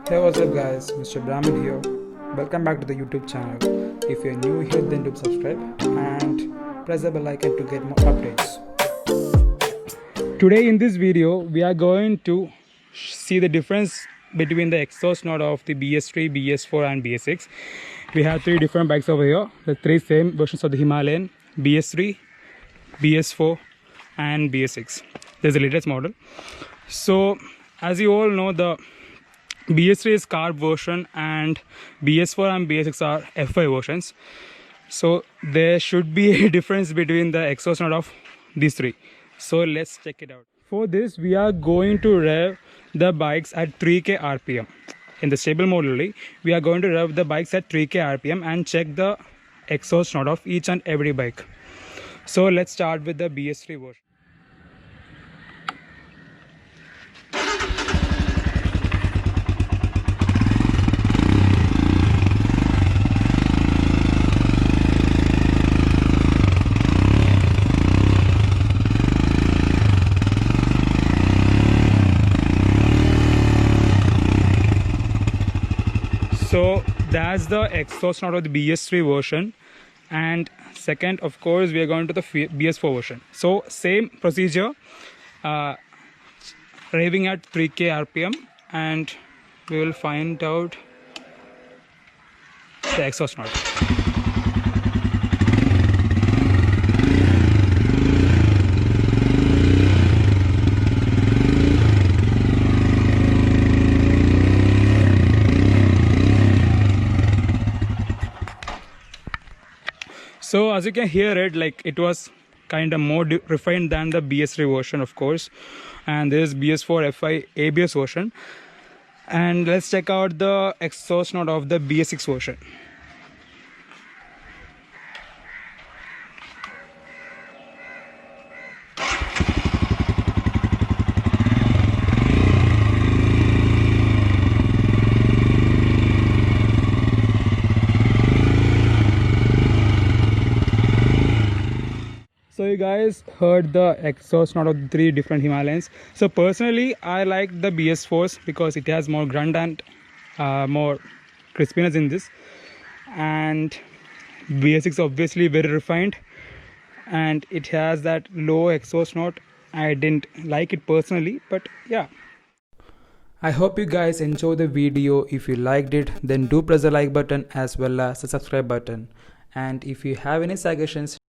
Hey, what's up guys, Mr. Brahman here. Welcome back to the YouTube channel. If you're new here, then do subscribe and press the bell icon to get more updates. Today in this video, we are going to see the difference between the exhaust note of the BS3, BS4 and BS6. We have three different bikes over here. The three same versions of the Himalayan, BS3, BS4 and BS6. There's the latest model. So as you all know, the BS3 is carb version and BS4 and BS6 are F5 versions. So there should be a difference between the exhaust note of these three. So let's check it out. For this, we are going to rev the bikes at 3k RPM. In the stable mode only, we are going to rev the bikes at 3k RPM and check the exhaust note of each and every bike. So let's start with the BS3 version. So that's the exhaust note of the BS3 version, and second, of course, we are going to the BS4 version. So same procedure, revving at 3k RPM, and we will find out the exhaust note. So as you can hear it, like it was kind of more refined than the BS3 version, of course. And this is BS4 FI ABS version. And let's check out the exhaust note of the BS6 version. So you guys heard the exhaust note of the three different Himalayans. So personally, I like the BS4s because it has more grunt and more crispiness in this. And BS6 obviously very refined, and it has that low exhaust note. I didn't like it personally, but yeah. I hope you guys enjoyed the video. If you liked it, then do press the like button as well as the subscribe button. And if you have any suggestions,